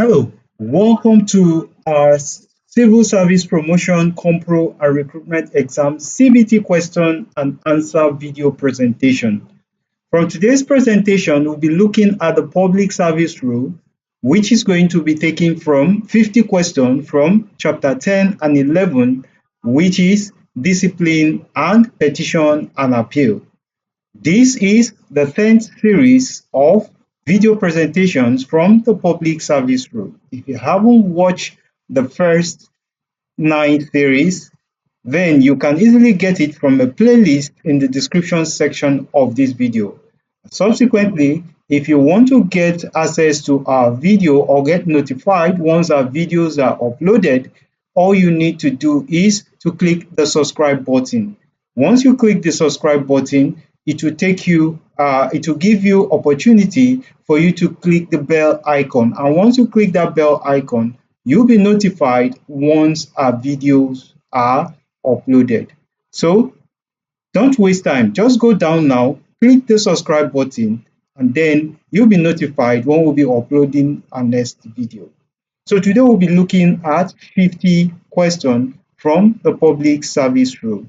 Hello, welcome to our Civil Service Promotion COMPRO and Recruitment Exam CBT question and answer video presentation. From today's presentation, we'll be looking at the public service rule, which is going to be taken from 50 questions from chapter 10 and 11, which is discipline and petition and appeal. This is the 10th series of video presentations from the public service rule. If you haven't watched the first 9 series, then you can easily get it from a playlist in the description section of this video. Subsequently, if you want to get access to our video or get notified once our videos are uploaded, all you need to do is to click the subscribe button. Once you click the subscribe button, it will give you opportunity for you to click the bell icon. And once you click that bell icon, you'll be notified once our videos are uploaded. So don't waste time, just go down now, click the subscribe button, and then you'll be notified when we'll be uploading our next video. So today we'll be looking at 50 questions from the public service rule.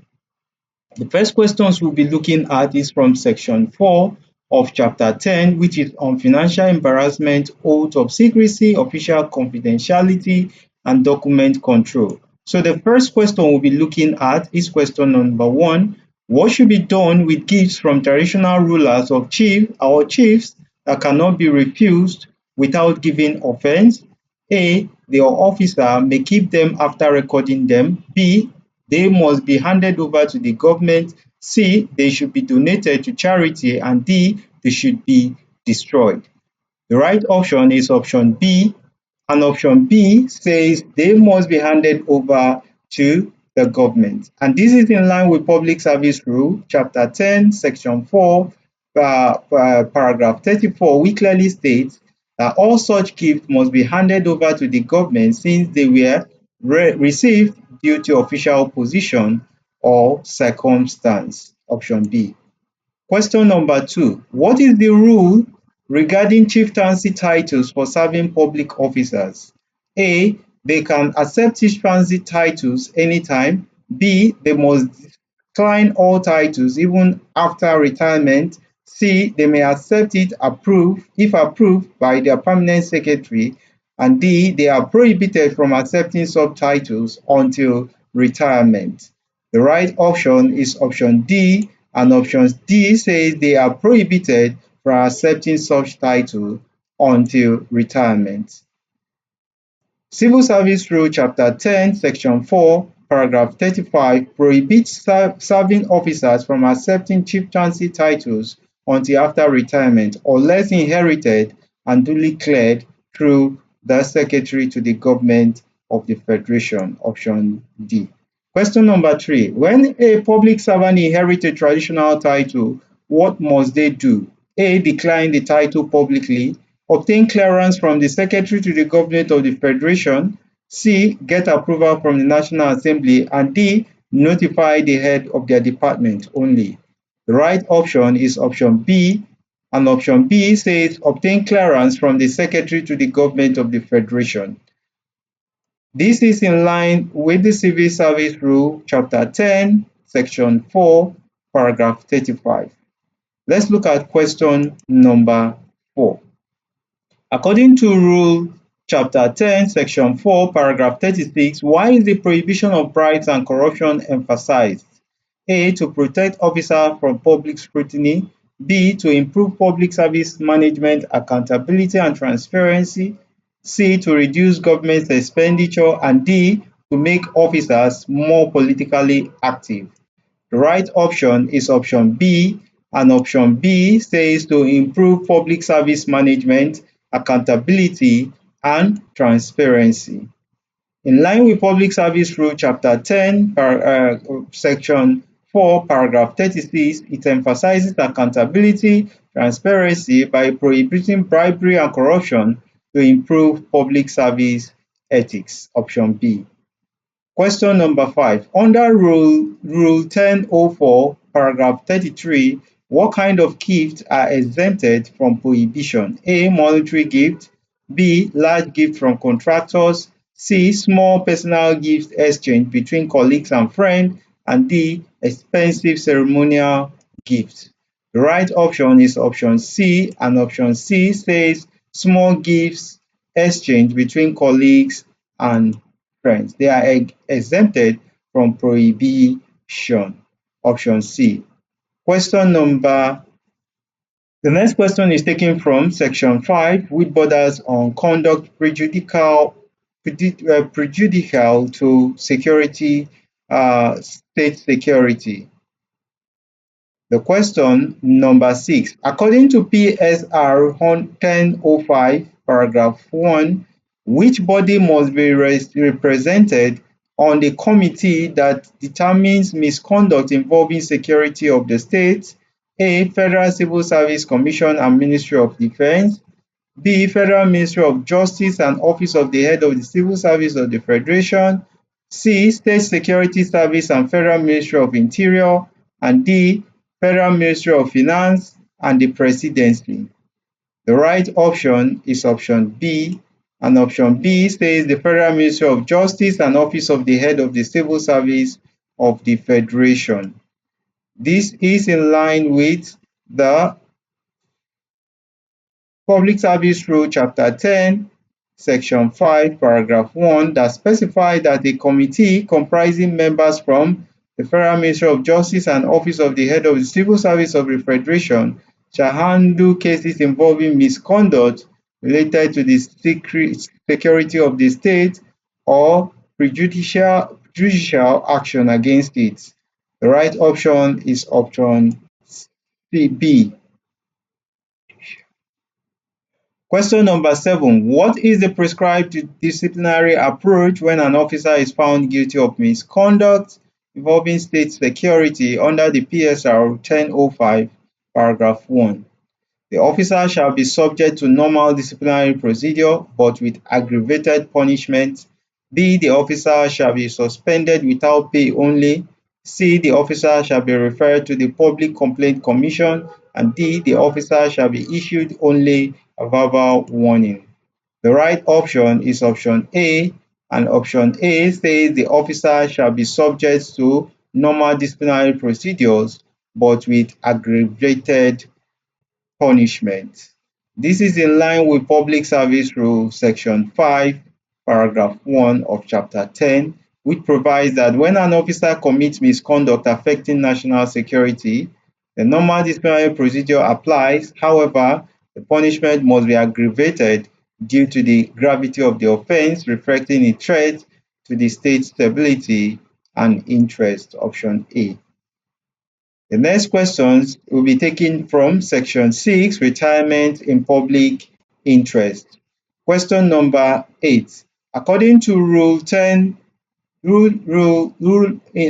The first questions we'll be looking at is from section 4 of chapter 10, which is on financial embarrassment, oath of secrecy, official confidentiality, and document control. So the first question we'll be looking at is question number 1. What should be done with gifts from traditional rulers of chiefs that cannot be refused without giving offense? A. The officer may keep them after recording them. B. They must be handed over to the government. C. They should be donated to charity. And D. They should be destroyed. The right option is option B, and option B says they must be handed over to the government. And this is in line with Public Service Rule, Chapter 10, Section 4, Paragraph 34, which clearly states that all such gifts must be handed over to the government since they were received due to official position or circumstance. Option B. Question number 2. What is the rule regarding chieftaincy titles for serving public officers? A. They can accept chieftaincy titles anytime. B. They must decline all titles even after retirement. C. They may accept it if approved by their permanent secretary. And D. They are prohibited from accepting subtitles until retirement. The right option is option D, and option D says they are prohibited from accepting such title until retirement. Civil Service Rule Chapter 10, Section 4, Paragraph 35 prohibits serving officers from accepting chieftaincy titles until after retirement unless inherited and duly cleared through the secretary to the government of the federation. Option D. Question number 3. When a public servant inherits a traditional title, what must they do? A. Decline the title publicly. Obtain clearance from the secretary to the government of the federation. C. Get approval from the National Assembly. And D. Notify the head of their department only. The right option is option B, and option B says obtain clearance from the secretary to the government of the federation. This is in line with the Civil Service Rule, Chapter 10, Section 4, Paragraph 35. Let's look at question number 4. According to Rule Chapter 10, Section 4, Paragraph 36, why is the prohibition of bribes and corruption emphasized? A. To protect officers from public scrutiny. B. To improve public service management, accountability and transparency. C. To reduce government expenditure. And D. To make officers more politically active. The right option is option B, and option B says to improve public service management, accountability and transparency. In line with Public Service Rule Chapter 10, Section 4, Paragraph 36, it emphasizes accountability, transparency by prohibiting bribery and corruption to improve public service ethics. Option B. Question number 5. Under Rule 1004, Paragraph 33, what kind of gifts are exempted from prohibition? A. Monetary gift. B. Large gift from contractors. C. Small personal gifts exchanged between colleagues and friends. And D. Expensive ceremonial gifts. The right option is option C, and option C says small gifts exchanged between colleagues and friends. They are exempted from prohibition. Option C. Question number The next question is taken from section 5, which borders on conduct prejudicial to security, state security. The question number 6. According to PSR 1005, paragraph 1, which body must be represented on the committee that determines misconduct involving security of the state? A. Federal Civil Service Commission and Ministry of Defence. B. Federal Ministry of Justice and Office of the Head of the Civil Service of the Federation. C. State Security Service and Federal Ministry of Interior. And D. Federal Ministry of Finance and the Presidency. The right option is option B, and option B says the Federal Ministry of Justice and Office of the Head of the Civil Service of the Federation. This is in line with the Public Service Rule Chapter 10, Section 5, Paragraph 1 that specifies that a committee comprising members from the Federal Ministry of Justice and Office of the Head of the Civil Service of the Federation shall handle cases involving misconduct related to the security of the state or judicial action against it. The right option is option B. Question number 7. What is the prescribed disciplinary approach when an officer is found guilty of misconduct involving state security under the PSR 1005, paragraph 1? The officer shall be subject to normal disciplinary procedure but with aggravated punishment. B. The officer shall be suspended without pay only. C. The officer shall be referred to the Public Complaint Commission. And D. The officer shall be issued only a verbal warning. The right option is option A, and option A says the officer shall be subject to normal disciplinary procedures but with aggravated punishment. This is in line with Public Service Rule Section 5, paragraph 1 of Chapter 10, which provides that when an officer commits misconduct affecting national security, the normal disciplinary procedure applies. However, the punishment must be aggravated due to the gravity of the offense, reflecting a threat to the state's stability and interest. Option A. The next questions will be taken from section 6, retirement in public interest. Question number 8. According to rule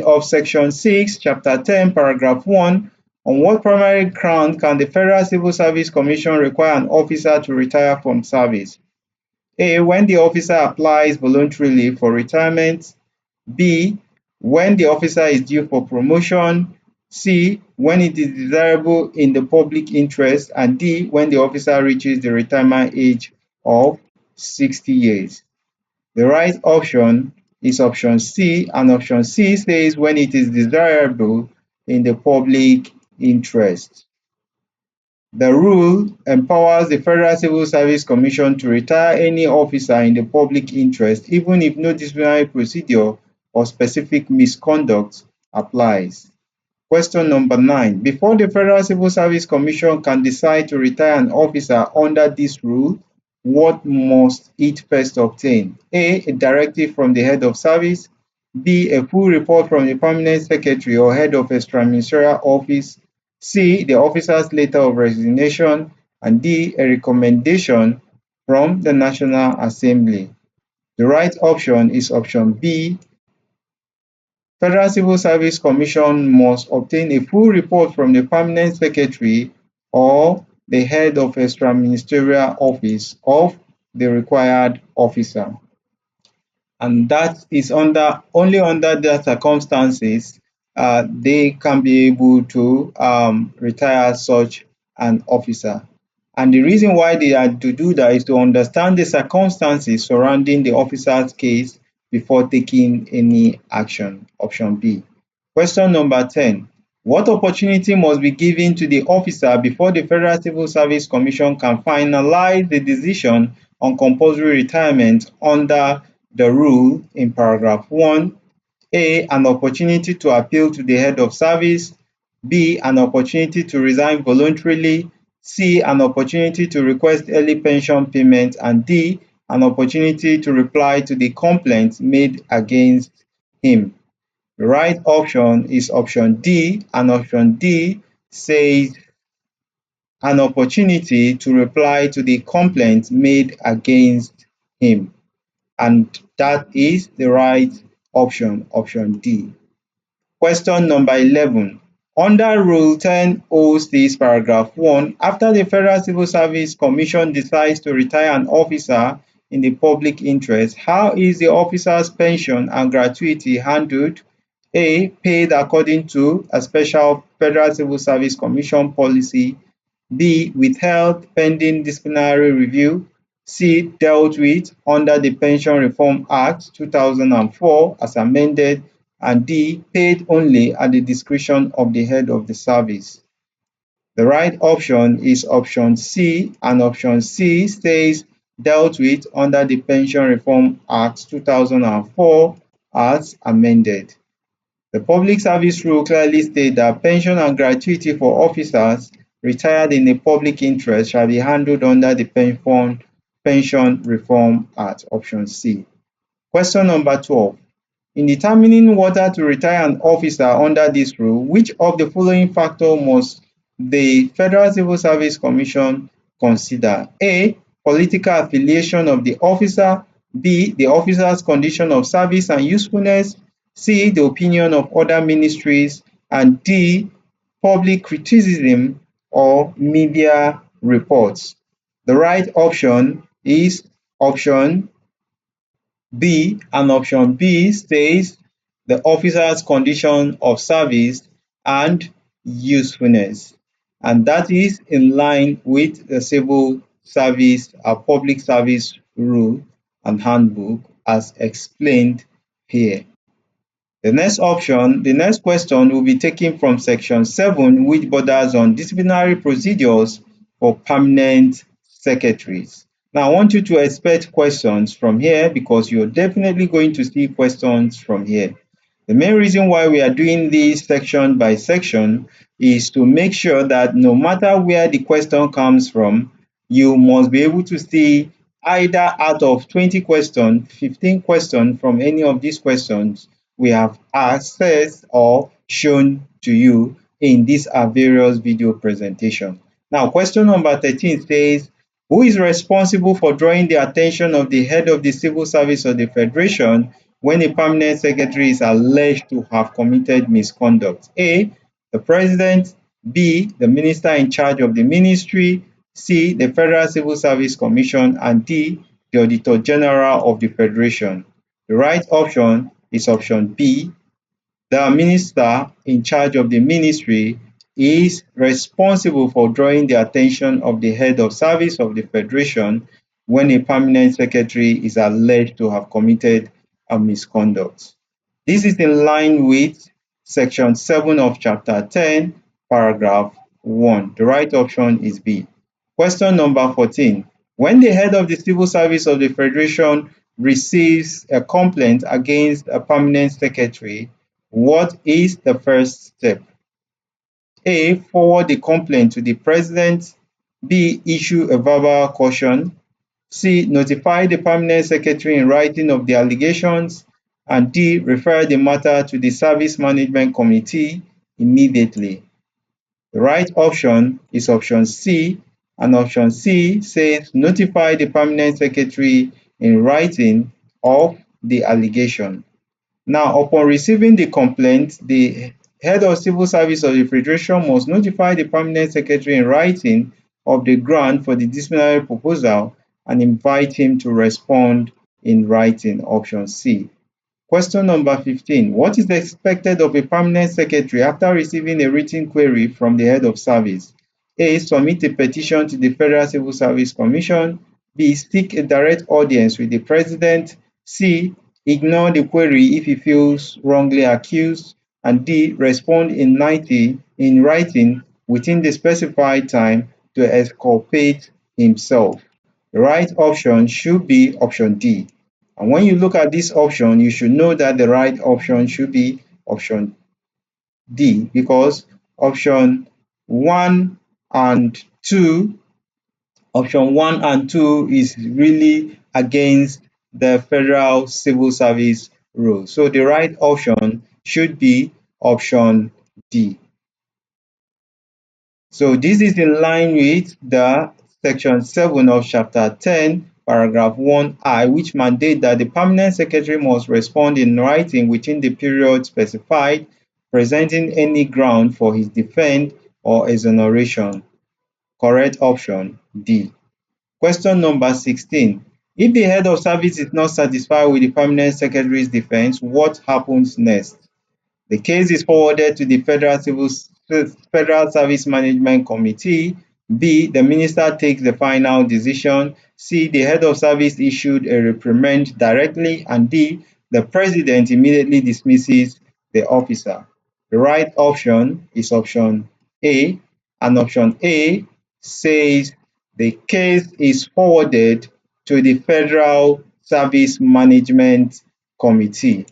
of section 6, chapter 10, paragraph 1, on what primary ground can the Federal Civil Service Commission require an officer to retire from service? A. When the officer applies voluntarily for retirement. B. When the officer is due for promotion. C. When it is desirable in the public interest. And D. When the officer reaches the retirement age of 60 years. The right option is option C, and option C says when it is desirable in the public interest. The rule empowers the Federal Civil Service Commission to retire any officer in the public interest even if no disciplinary procedure or specific misconduct applies. Question number 9. Before the Federal Civil Service Commission can decide to retire an officer under this rule, what must it first obtain? A. A directive from the head of service. B. A full report from the permanent secretary or head of extraministerial office. C. The officer's letter of resignation. And D. A recommendation from the National Assembly. The right option is option B. Federal Civil Service Commission must obtain a full report from the permanent secretary or the head of extraministerial office of the required officer. And that is only under that circumstances they can be able to retire such an officer. And the reason why they are to do that is to understand the circumstances surrounding the officer's case before taking any action. Option B. Question number 10. What opportunity must be given to the officer before the Federal Civil Service Commission can finalize the decision on compulsory retirement under the rule in paragraph 1? A. An opportunity to appeal to the head of service. B. An opportunity to resign voluntarily. C. An opportunity to request early pension payment. And D. An opportunity to reply to the complaint made against him. The right option is option D, and option D says an opportunity to reply to the complaint made against him. And that is the right option, option D. Question number 11. Under Rule 10(0)(6) paragraph 1, after the Federal Civil Service Commission decides to retire an officer in the public interest, how is the officer's pension and gratuity handled? A. Paid according to a special Federal Civil Service Commission policy. B. Withheld pending disciplinary review. C. Dealt with under the Pension Reform Act 2004 as amended. And D. Paid only at the discretion of the head of the service. The right option is option C, and option C says dealt with under the Pension Reform Act 2004 as amended. The Public Service Rule clearly states that pension and gratuity for officers retired in the public interest shall be handled under the Pension Reform Act, option C. Question number 12. In determining whether to retire an officer under this rule, which of the following factors must the Federal Civil Service Commission consider? A. Political affiliation of the officer. B. The officer's condition of service and usefulness. C. The opinion of other ministries. And D. Public criticism or media reports. The right option is option B, and option B states the officer's condition of service and usefulness. And that is in line with the Civil Service Public Service Rule and Handbook as explained here. The next question will be taken from section 7, which borders on disciplinary procedures for permanent secretaries. Now, I want you to expect questions from here because you're definitely going to see questions from here. The main reason why we are doing this section by section is to make sure that no matter where the question comes from, you must be able to see either out of 20 questions, 15 questions from any of these questions we have accessed or shown to you in these various video presentations. Now, question number 13 says, who is responsible for drawing the attention of the head of the civil service of the Federation when a permanent secretary is alleged to have committed misconduct? A. The President. B. The Minister in charge of the ministry. C. The Federal Civil Service Commission. And D. The Auditor General of the Federation. The right option is option B. The Minister in charge of the ministry is responsible for drawing the attention of the head of service of the Federation when a permanent secretary is alleged to have committed a misconduct. This is in line with section 7 of chapter 10, paragraph 1. The right option is B. Question number 14. When the head of the civil service of the Federation receives a complaint against a permanent secretary, what is the first step? A. Forward the complaint to the President. B. Issue a verbal caution. C. Notify the permanent secretary in writing of the allegations. And D. Refer the matter to the Service Management Committee immediately. The right option is option C, and option C says notify the permanent secretary in writing of the allegation. Now, upon receiving the complaint, the head of civil service of the Federation must notify the permanent secretary in writing of the ground for the disciplinary proposal and invite him to respond in writing, option C. Question number 15. What is expected of a permanent secretary after receiving a written query from the head of service? A. Submit a petition to the Federal Civil Service Commission. B. Seek a direct audience with the President. C. Ignore the query if he feels wrongly accused. And D. Respond in writing within the specified time to exculpate himself. The right option should be option D. And when you look at this option, you should know that the right option should be option D, because option 1 and 2, option 1 and 2 is really against the Federal Civil Service rules. So the right option should be option D. So this is in line with the section 7 of chapter 10, paragraph 1I, which mandate that the permanent secretary must respond in writing within the period specified, presenting any ground for his defense or exoneration. Correct option D. Question number 16. If the head of service is not satisfied with the permanent secretary's defense, what happens next? The case is forwarded to the Federal Service Management Committee. B. The minister takes the final decision. C. The head of service issued a reprimand directly. And D. The president immediately dismisses the officer. The right option is option A. And option A says the case is forwarded to the Federal Service Management Committee.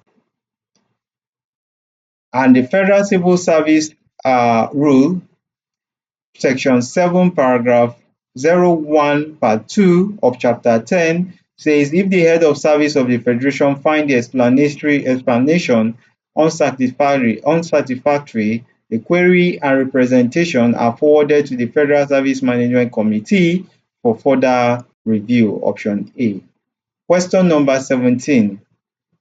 And the Federal Civil Service Rule, Section 7, paragraph 01, part 2 of Chapter 10 says if the head of service of the Federation find the explanation unsatisfactory, the query and representation are forwarded to the Federal Service Management Committee for further review. Option A. Question number 17.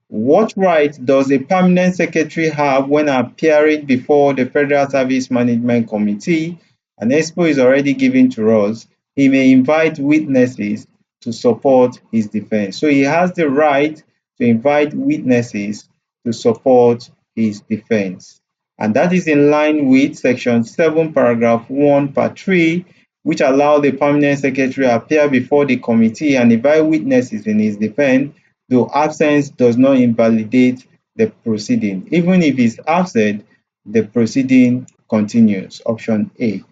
What right does a permanent secretary have when appearing before the Federal Service Management Committee? An expo is already given to us. He may invite witnesses to support his defense. So he has the right to invite witnesses to support his defense. And that is in line with section 7, paragraph 1, part 3, which allow the permanent secretary to appear before the committee and invite witnesses in his defense, though absence does not invalidate the proceeding. Even if he's absent, the proceeding continues. Option A.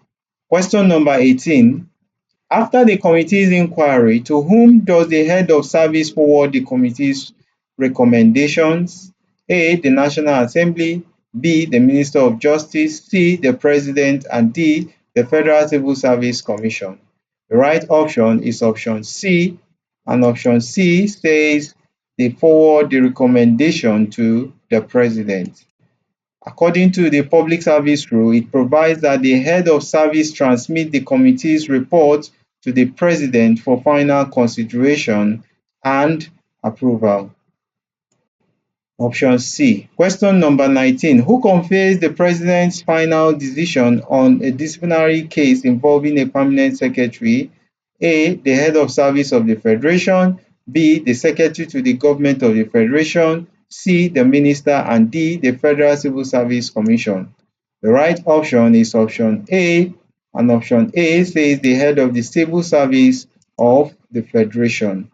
Question number 18. After the committee's inquiry, to whom does the head of service forward the committee's recommendations? A. The National Assembly. B. The Minister of Justice. C. The President. And D. The Federal Civil Service Commission. The right option is option C, and option C says they forward the recommendation to the President. According to the Public Service Rule, it provides that the head of service transmit the committee's report to the President for final consideration and approval. Option C. Question number 19. Who confers the President's final decision on a disciplinary case involving a permanent secretary? A. The head of service of the Federation. B. The secretary to the government of the Federation. C. The minister. And D. The Federal Civil Service Commission. The right option is option A, and option A says the head of the civil service of the Federation.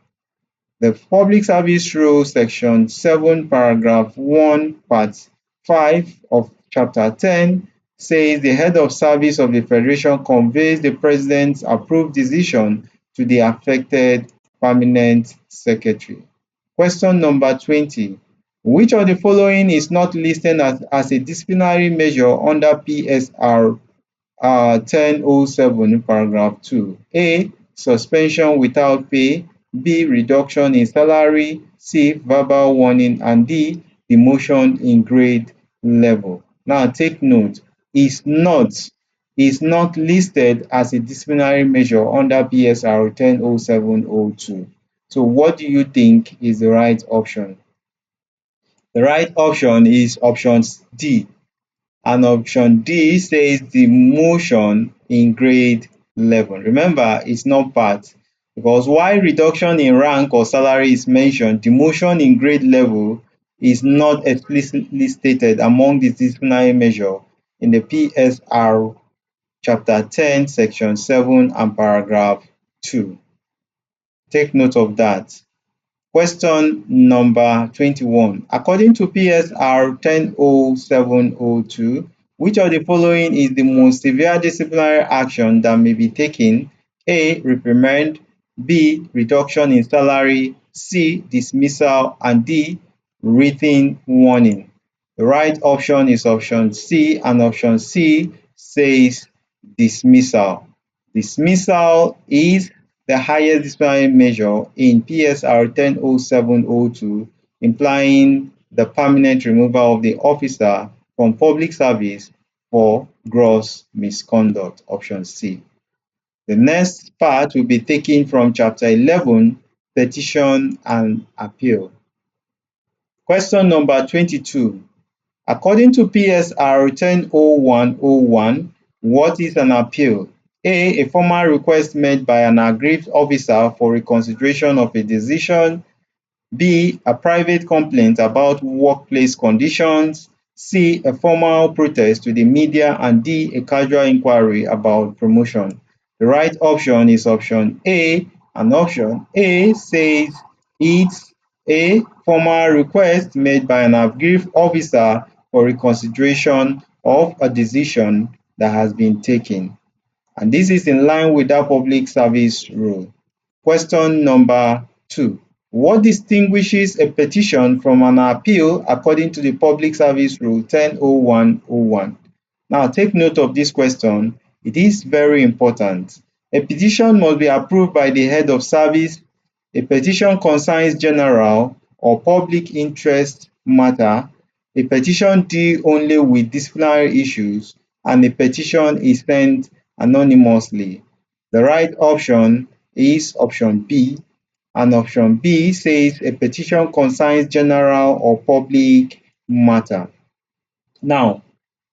The Public Service Rule, Section 7, paragraph 1, part 5 of Chapter 10 says the head of service of the Federation conveys the President's approved decision to the affected permanent secretary. Question number 20. Which of the following is not listed as a disciplinary measure under PSR 1007, paragraph 2? A. Suspension without pay. B. Reduction in salary. C. Verbal warning. And D. Demotion in grade level. Now take note, is not listed as a disciplinary measure under PSR 100702. So what do you think is the right option? The right option is option D. And option D says demotion in grade level. Remember, it's not part, because while reduction in rank or salary is mentioned, demotion in grade level is not explicitly stated among the disciplinary measure in the PSR chapter 10, section 7 and paragraph 2. Take note of that. Question number 21. According to PSR 100702, which of the following is the most severe disciplinary action that may be taken? A. Reprimand, B. Reduction in salary, C. Dismissal, and D. Written warning. The right option is option C, and option C says dismissal. Dismissal is the highest disciplinary measure in PSR 100702, implying the permanent removal of the officer from public service for gross misconduct, option C. The next part will be taken from chapter 11, petition and appeal. Question number 22. According to PSR 100101, what is an appeal? A formal request made by an aggrieved officer for reconsideration of a decision. B. A private complaint about workplace conditions. C. A formal protest to the media. And D. A casual inquiry about promotion. The right option is option A, and option A says it's a formal request made by an aggrieved officer for reconsideration of a decision that has been taken. And this is in line with that public service rule. Question number 2. What distinguishes a petition from an appeal according to the Public Service Rule 100101? Now take note of this question. It is very important. A petition must be approved by the head of service. A petition concerns general or public interest matter. A petition deals only with disciplinary issues, and a petition is sent anonymously. The right option is option B, and option B says a petition concerns general or public matter. Now,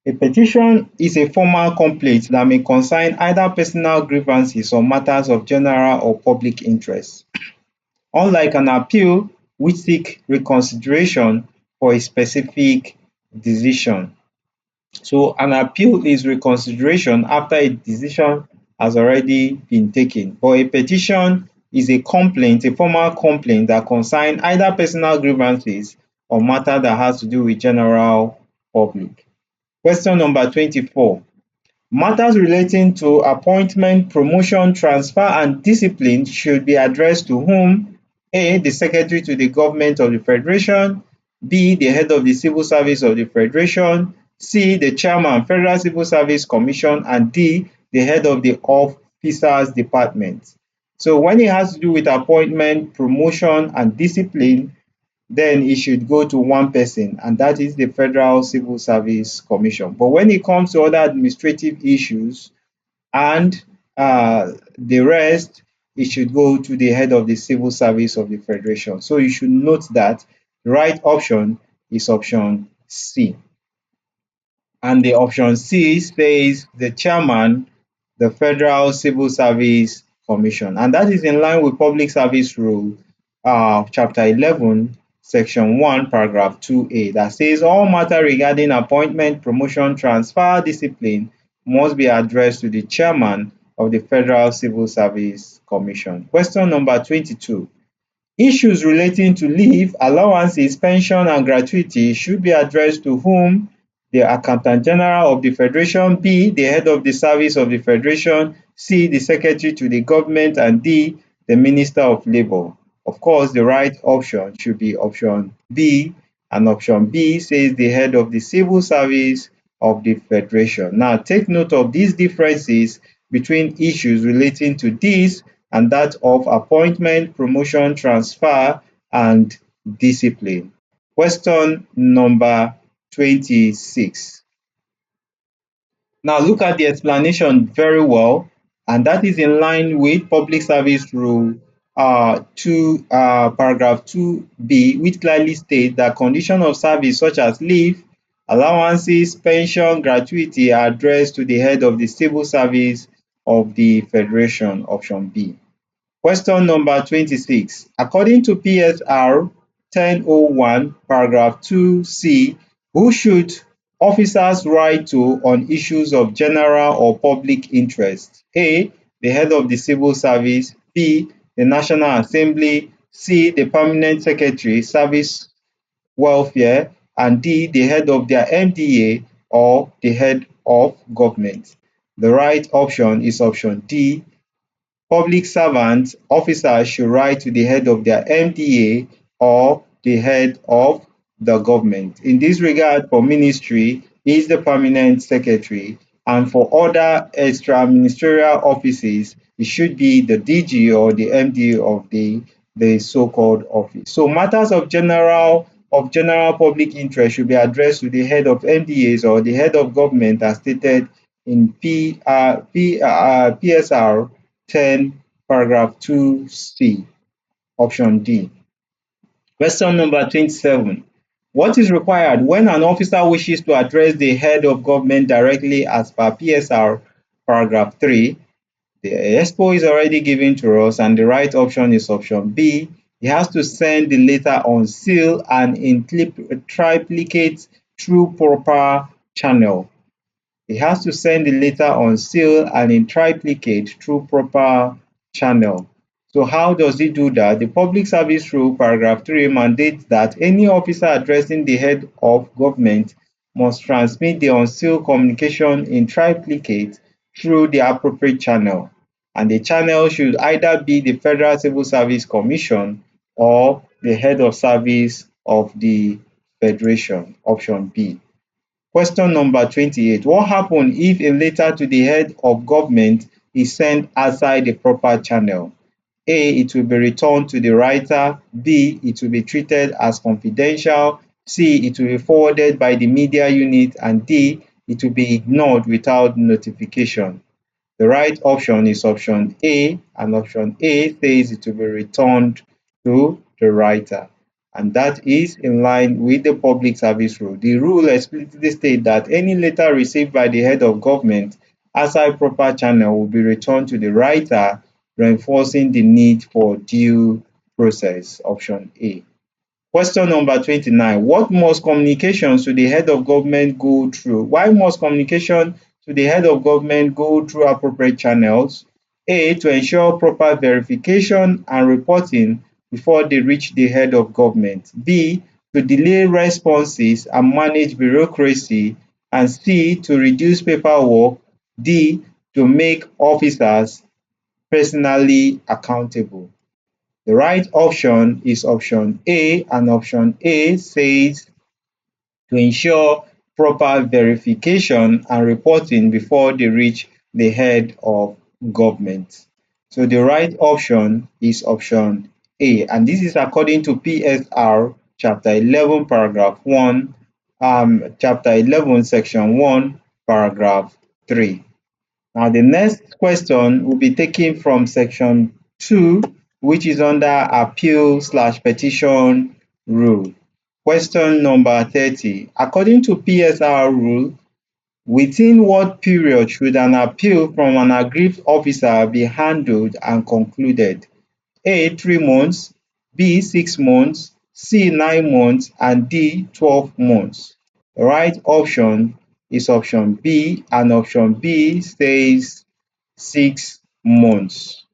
a petition is a formal complaint that may concern either personal grievances or matters of general or public interest. Unlike an appeal, which seeks reconsideration for a specific decision. So an appeal is reconsideration after a decision has already been taken. But a petition is a complaint, a formal complaint that concerns either personal grievances or matter that has to do with general public. Question number 24. Matters relating to appointment, promotion, transfer, and discipline should be addressed to whom? A. The Secretary to the Government of the Federation. B. The Head of the Civil Service of the Federation. C. The Chairman, Federal Civil Service Commission. And D. The Head of the Officers Department. So when it has to do with appointment, promotion, and discipline, then it should go to one person, and that is the Federal Civil Service Commission. But when it comes to other administrative issues and the rest, it should go to the head of the Civil Service of the Federation. So you should note that the right option is option C. And the option C says the chairman, the Federal Civil Service Commission. And that is in line with Public Service Rule, Chapter 11, Section 1, Paragraph 2A, that says all matter regarding appointment, promotion, transfer, discipline must be addressed to the chairman of the Federal Civil Service Commission. Question number 22. Issues relating to leave, allowances, pension, and gratuity should be addressed to whom? The Accountant General of the Federation. B. The Head of the Service of the Federation. C. The Secretary to the Government. And D. The Minister of Labour. Of course, the right option should be option B, and option B says the Head of the Civil Service of the Federation. Now, take note of these differences between issues relating to this and that of appointment, promotion, transfer, and discipline. Question number 26. Now look at the explanation very well, and that is in line with Public Service Rule paragraph 2B, which clearly states that conditions of service such as leave, allowances, pension, gratuity are addressed to the head of the Civil Service of the Federation, option B. Question number 26. According to PSR 1001, paragraph 2C, who should officers write to on issues of general or public interest? A, the head of the civil service, B, the National Assembly, C, the permanent secretary, service welfare, and D, the head of their MDA or the head of government. The right option is option D. Public servants, officers should write to the head of their MDA or the head of the government. In this regard, for ministry, he is the permanent secretary, and for other extra ministerial offices, it should be the DG or the MD of the so-called office. So matters of general public interest should be addressed to the head of MDAs or the head of government as stated in PSR 10 paragraph 2C, option D. Question number 27. What is required when an officer wishes to address the head of government directly as per PSR paragraph 3? The expo is already given to us, and the right option is option B. He has to send the letter on seal and in triplicate through proper channel. He has to send the letter on seal and in triplicate through proper channel. So how does he do that? The Public Service Rule paragraph 3 mandates that any officer addressing the head of government must transmit the unsealed communication in triplicate through the appropriate channel, and the channel should either be the Federal Civil Service Commission or the head of service of the Federation, option B. Question number 28. What happens if a letter to the head of government is sent outside the proper channel? A, it will be returned to the writer. B, it will be treated as confidential. C, it will be forwarded by the media unit. And D, it will be ignored without notification. The right option is option A, and option A says it will be returned to the writer. And that is in line with the Public Service Rule. The rule explicitly states that any letter received by the head of government outside proper channel will be returned to the writer, reinforcing the need for due process, option A. Question number 29. What must communications to the head of government go through? Why must communication to the head of government go through appropriate channels? A, to ensure proper verification and reporting before they reach the head of government. B, to delay responses and manage bureaucracy. And C, to reduce paperwork. D, to make officers personally accountable. The right option is option A, and option A says to ensure proper verification and reporting before they reach the head of government. So the right option is option A, and this is according to PSR chapter 11 paragraph 1, chapter 11 section 1 paragraph 3. Now, the next question will be taken from section 2, which is under appeal/petition rule. Question number 30. According to PSR rule, within what period should an appeal from an aggrieved officer be handled and concluded? A, 3 months, B, 6 months, C, 9 months, and D, 12 months. The right option is option B, and option B says 6 months.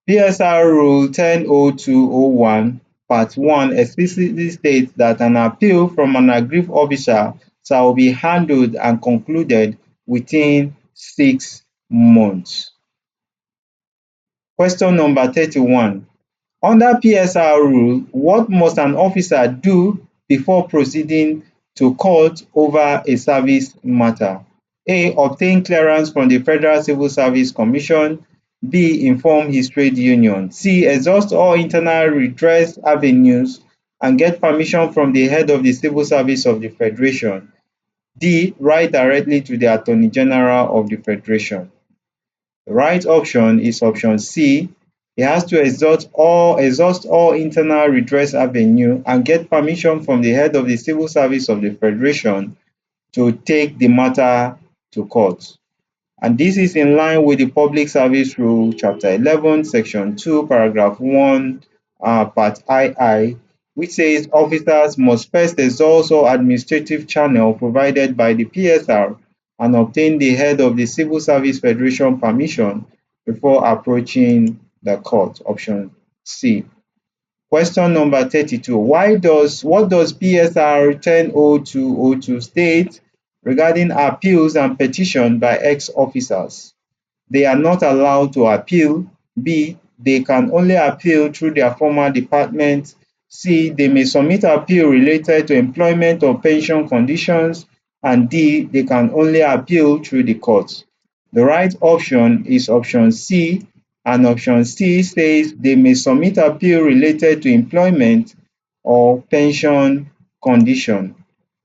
PSR Rule 10.02.01 Part 1 explicitly states that an appeal from an aggrieved officer shall be handled and concluded within 6 months. Question number 31. Under PSR rule, what must an officer do before proceeding to court over a service matter? A, obtain clearance from the Federal Civil Service Commission. B, inform his trade union. C, exhaust all internal redress avenues and get permission from the head of the Civil Service of the Federation. D, write directly to the Attorney General of the Federation. The right option is option C. He has to exhaust all internal redress avenue and get permission from the head of the Civil Service of the Federation to take the matter to court. And this is in line with the Public Service Rule, Chapter 11, Section 2, Paragraph 1, Part II, which says officers must first exhaust all administrative channel provided by the PSR and obtain the head of the Civil Service Federation permission before approaching the court. Option C. Question number 32. What does PSR 100202 state regarding appeals and petition by ex-officers? They are not allowed to appeal. B. They can only appeal through their former department. C. They may submit appeal related to employment or pension conditions. And D. They can only appeal through the courts. The right option is option C, and option C says they may submit appeal related to employment or pension condition.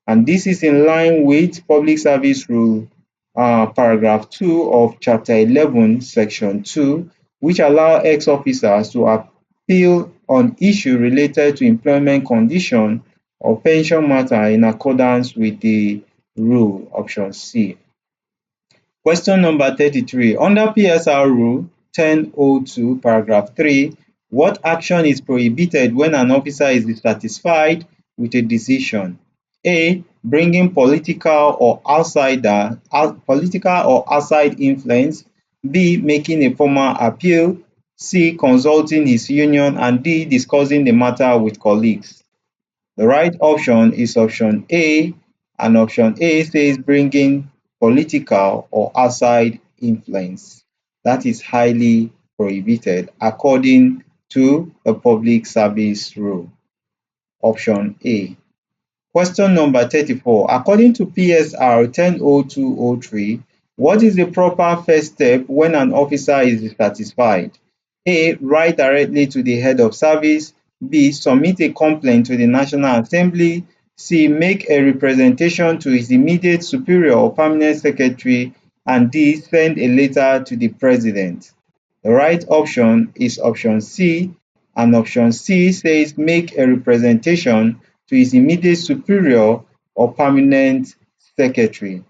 And this is in line with Public Service Rule paragraph 2 of chapter 11 section 2, which allow ex-officers to appeal on issue related to employment condition or pension matter in accordance with the rule. Option C. Question number 33. Under PSR Rule 1002, paragraph 3, what action is prohibited when an officer is dissatisfied with a decision? A. Bringing political or outside influence. B. Making a formal appeal. C. Consulting his union. And D. Discussing the matter with colleagues. The right option is option A, and option A says bringing political or outside influence. That is highly prohibited according to the Public Service Rule. Option A. Question number 34. According to PSR 100203, what is the proper first step when an officer is dissatisfied? A. Write directly to the head of service. B. Submit a complaint to the National Assembly. C. Make a representation to his immediate superior or permanent secretary. And D. Send a letter to the president. The right option is option C, and option C says make a representation to his immediate superior or permanent secretary.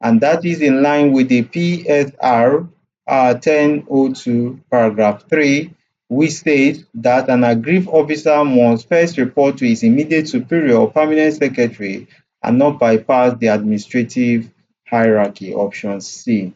And that is in line with the PSR 1002 paragraph 3, which states that an aggrieved officer must first report to his immediate superior or permanent secretary and not bypass the administrative hierarchy. Option C.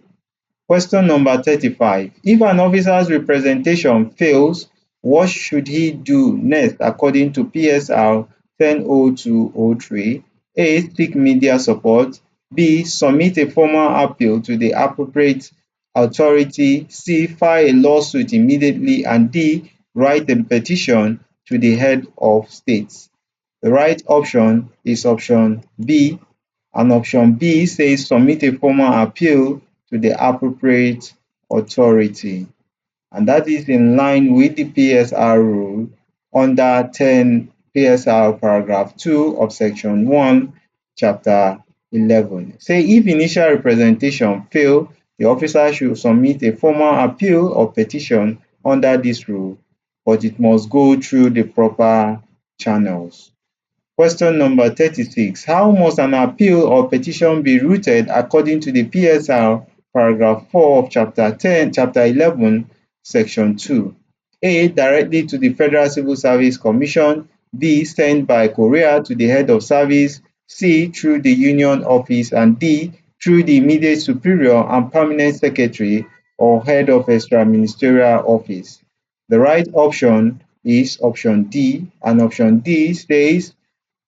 Question number 35. If an officer's representation fails, what should he do next according to PSR 100203? A. Seek media support. B. Submit a formal appeal to the appropriate authority. C. File a lawsuit immediately. And D. Write a petition to the head of state. The right option is option B, and option B says submit a formal appeal to the appropriate authority. And that is in line with the PSR rule under 10 PSR paragraph 2 of section 1, chapter 11. Say if initial representation fail, the officer should submit a formal appeal or petition under this rule, but it must go through the proper channels. Question number 36. How must an appeal or petition be routed according to the PSR paragraph 4 of chapter 11, section 2? A. Directly to the Federal Civil Service Commission. B. Sent by courier to the head of service. C. Through the union office. And D. Through the immediate superior and permanent secretary or head of extra-ministerial office. The right option is option D, and option D says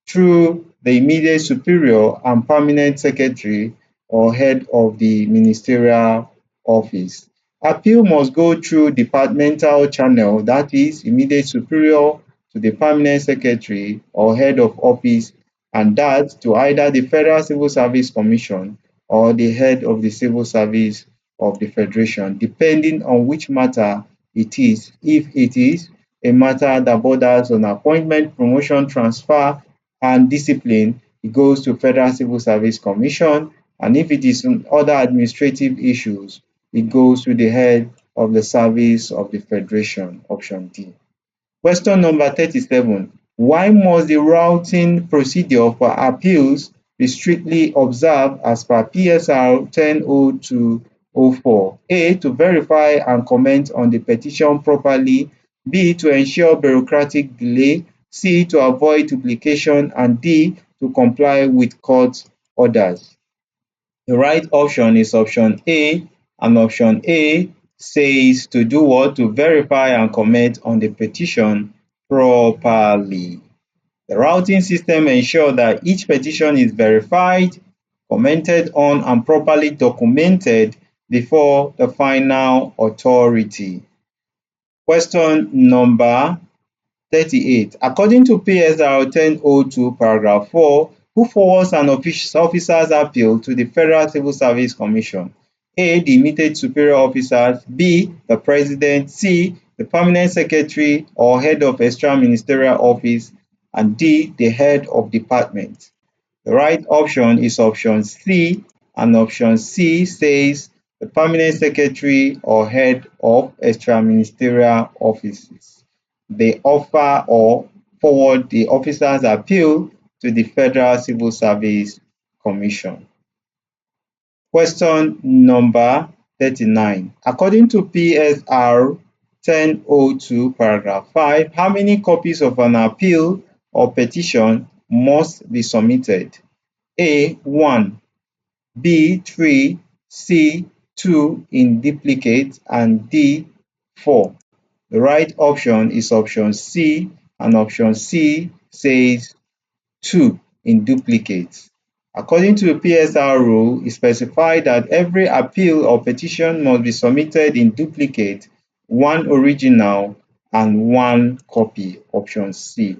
through the immediate superior and permanent secretary or head of the ministerial office. Appeal must go through departmental channel, that is immediate superior to the permanent secretary or head of office, and that to either the Federal Civil Service Commission or the head of the Civil Service of the Federation, depending on which matter it is. If it is a matter that borders on appointment, promotion, transfer, and discipline, it goes to Federal Civil Service Commission. And if it is on other administrative issues, it goes to the head of the service of the Federation. Option D. Question number 37. Why must the routing procedure for appeals be strictly observed as per PSR 100204? A. To verify and comment on the petition properly. B. To ensure bureaucratic delay. C, to avoid duplication, and D, to comply with court orders. The right option is option A, and option A says to do what? To verify and comment on the petition properly. The routing system ensures that each petition is verified, commented on, and properly documented before the final authority. Question number 38. According to PSR 1002 paragraph 4, who forwards an officer's appeal to the Federal Civil Service Commission? A, the immediate superior officers, B, the president, C, the permanent secretary or head of extra ministerial office, and D, the head of department. The right option is option C, and option C says the permanent secretary or head of extra ministerial offices. They offer or forward the officer's appeal to the Federal Civil Service Commission. Question number 39. According to PSR 1002 paragraph 5, how many copies of an appeal or petition must be submitted? A, 1, B, 3, C, 2 in duplicate, and D, 4. The right option is option C, and option C says 2 in duplicate. According to the PSR rule, it specifies that every appeal or petition must be submitted in duplicate, 1 original and 1 copy, option C.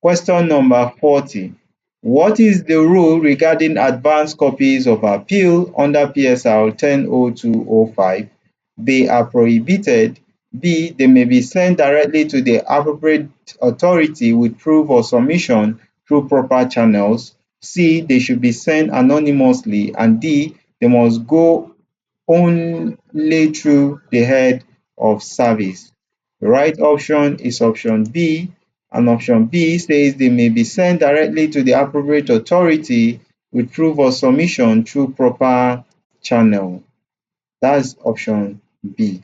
Question number 40. What is the rule regarding advanced copies of appeal under PSR 100205? They are prohibited. B, they may be sent directly to the appropriate authority with proof or submission through proper channels. C, they should be sent anonymously. And D, they must go only through the head of service. The right option is option B, and option B says they may be sent directly to the appropriate authority with proof of submission through proper channel. That's option B.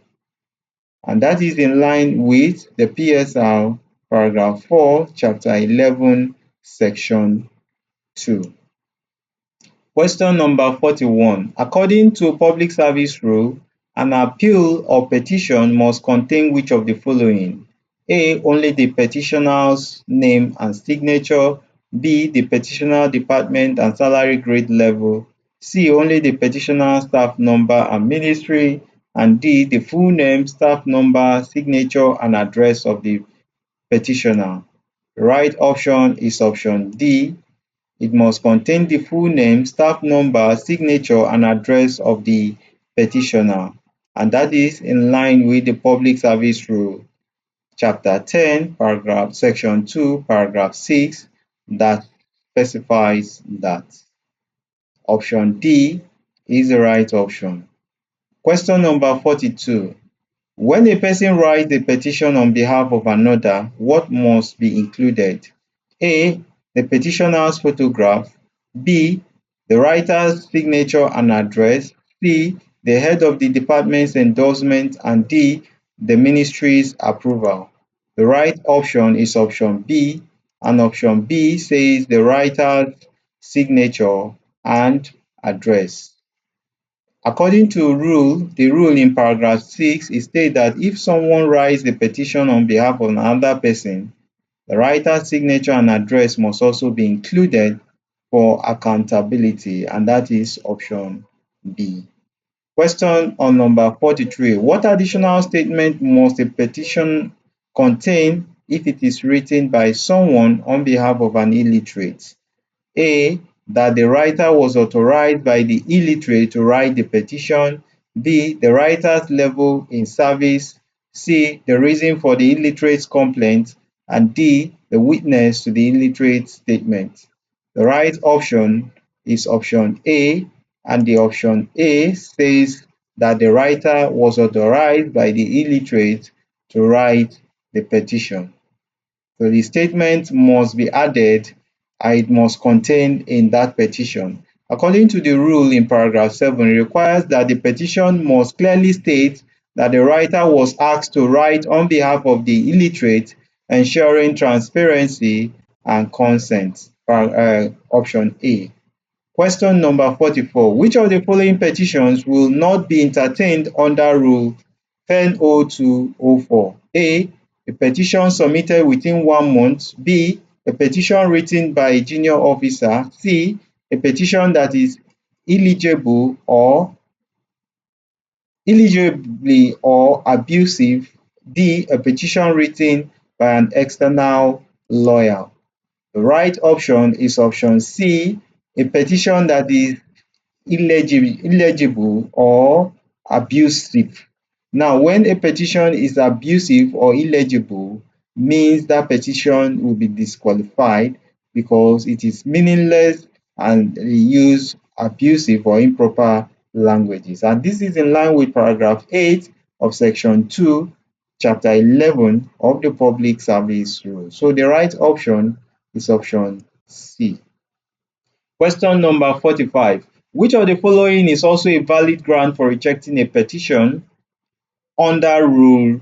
And that is in line with the PSR paragraph 4, chapter 11, section 2. Question number 41. According to Public Service Rule, an appeal or petition must contain which of the following? A, only the petitioner's name and signature. B, the petitioner department and salary grade level. C, only the petitioner's staff number and ministry. And D, the full name, staff number, signature, and address of the petitioner. The right option is option D. It must contain the full name, staff number, signature, and address of the petitioner. And that is in line with the Public Service Rule, Chapter 10, paragraph section 2, paragraph 6, that specifies that. Option D is the right option. Question number 42. When a person writes a petition on behalf of another, what must be included? A, the petitioner's photograph. B, the writer's signature and address. C, the head of the department's endorsement. And D, the ministry's approval. The right option is option B, and option B says the writer's signature and address. According to the rule in paragraph 6, it states that if someone writes a petition on behalf of another person, the writer's signature and address must also be included for accountability, and that is option B. Question on number 43. What additional statement must a petition contain if it is written by someone on behalf of an illiterate? A, that the writer was authorized by the illiterate to write the petition. B, the writer's level in service. C, the reason for the illiterate's complaint. And D, the witness to the illiterate's statement. The right option is option A, and the option A says that the writer was authorized by the illiterate to write the petition. So the statement must be added and it must contain in that petition. According to the rule in paragraph 7, it requires that the petition must clearly state that the writer was asked to write on behalf of the illiterate ensuring transparency and consent. Option A. Question number 44. Which of the following petitions will not be entertained under Rule 10.02.04? A. A petition submitted within 1 month. B. A petition written by a junior officer. C. A petition that is illegible or illegibly or abusive. D. A petition written by an external lawyer. The right option is option C. A petition that is illegible or abusive. Now, when a petition is abusive or illegible, means that petition will be disqualified because it is meaningless and use abusive or improper languages. And this is in line with paragraph 8 of section 2, chapter 11 of the Public Service Rule. So the right option is option C. Question number 45. Which of the following is also a valid ground for rejecting a petition under Rule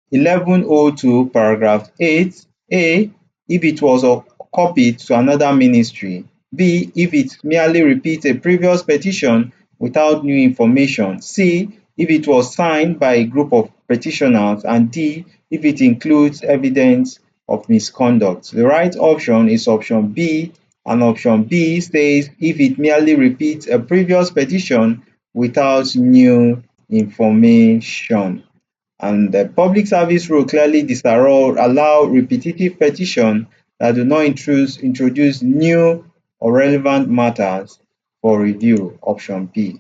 1102, paragraph 8? A. If it was copied to another ministry. B. If it merely repeats a previous petition without new information. C. If it was signed by a group of petitioners. And D. If it includes evidence of misconduct. The right option is option B, and option B says if it merely repeats a previous petition without new information. And the Public Service Rule clearly disallow repetitive petition that do not introduce new or relevant matters for review. Option B.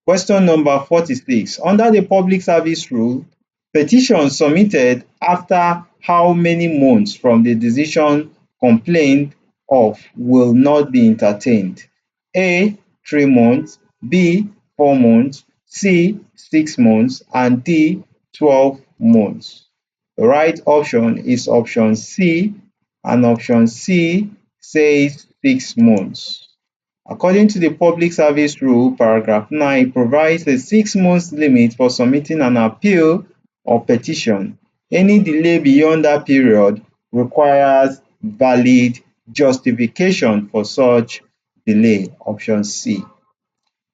Question number 46. Under the Public Service Rule, petitions submitted after how many months from the decision complained of will not be entertained? A. 3 months, B. 4 months, C. 6 months, and D. 12 months. The right option is option C, and option C says 6 months. According to the Public Service Rule, paragraph 9 provides a 6 months limit for submitting an appeal or petition. Any delay beyond that period requires valid justification for such delay. Option C.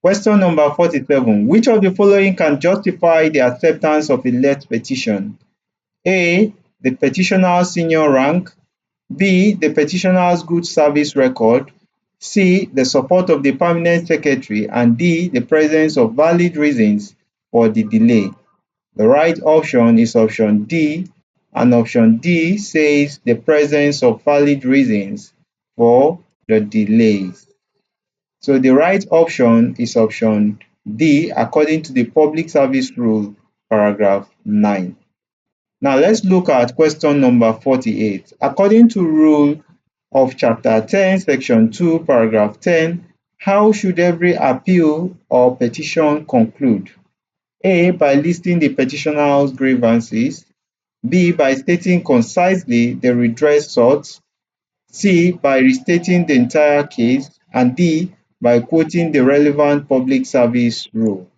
Question number 47. Which of the following can justify the acceptance of a late petition? A. The petitioner's senior rank. B. The petitioner's good service record. C. The support of the permanent secretary. And D. The presence of valid reasons for the delay. The right option is option D, and option D says the presence of valid reasons for the delays. So the right option is option D according to the Public Service Rule, paragraph 9. Now let's look at question number 48. According to Rule of Chapter 10, Section 2, paragraph 10, how should every appeal or petition conclude? A. By listing the petitioner's grievances. B. By stating concisely the redress sought. C. By restating the entire case. And D. By quoting the relevant public service rule.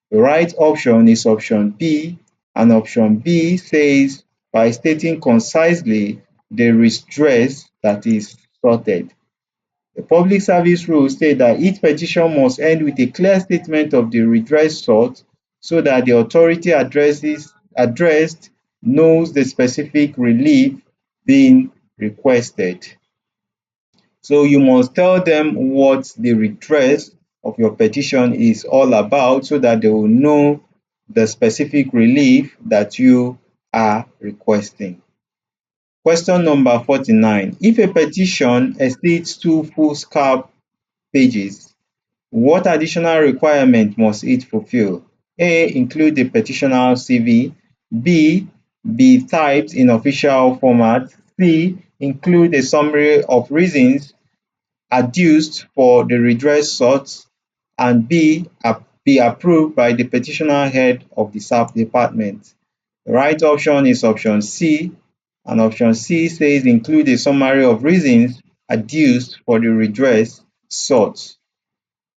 The right option is option B, and option B says by stating concisely the redress that is soughted. The Public Service Rule states that each petition must end with a clear statement of the redress sought so that the authority addressed knows the specific relief being requested. So you must tell them what the redress of your petition is all about so that they will know the specific relief that you are requesting. Question number 49. If a petition exceeds 2 foolscap pages, what additional requirement must it fulfill? A. Include the petitioner's CV. B. Be typed in official format. C. Include a summary of reasons adduced for the redress sought. And B. Be approved by the petitioner head of the SAP department. The right option is option C, and option C says include a summary of reasons adduced for the redress sought.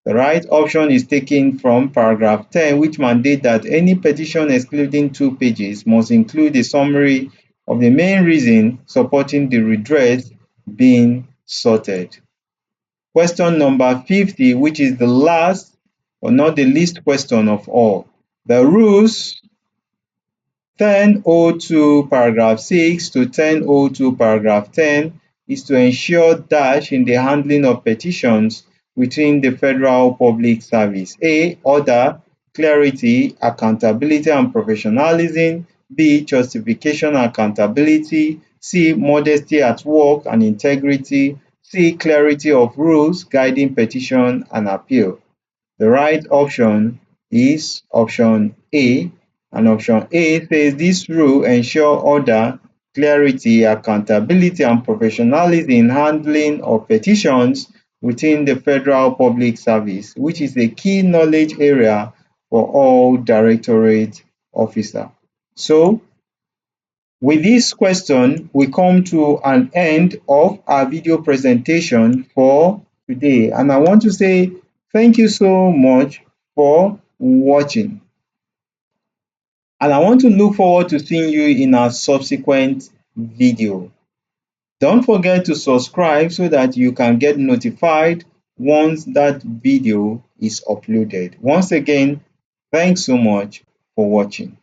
The right option is taken from paragraph 10, which mandates that any petition excluding 2 pages must include a summary of the main reason supporting the redress being sorted. Question number 50, which is the last but not the least question of all. The rules 1002 paragraph 6 to 1002 paragraph 10 is to ensure dash in the handling of petitions within the Federal Public Service. A. Order, clarity, accountability and professionalism. B. Justification and accountability. C. Modesty at work and integrity. C. Clarity of rules guiding petition and appeal. The right option is option A, and option A says this rule ensure order, clarity, accountability and professionalism in handling of petitions within the Federal Public Service, which is a key knowledge area for all Directorate officers. So, with this question, we come to an end of our video presentation for today. And I want to say thank you so much for watching. And I want to look forward to seeing you in our subsequent video. Don't forget to subscribe so that you can get notified once that video is uploaded. Once again, thanks so much for watching.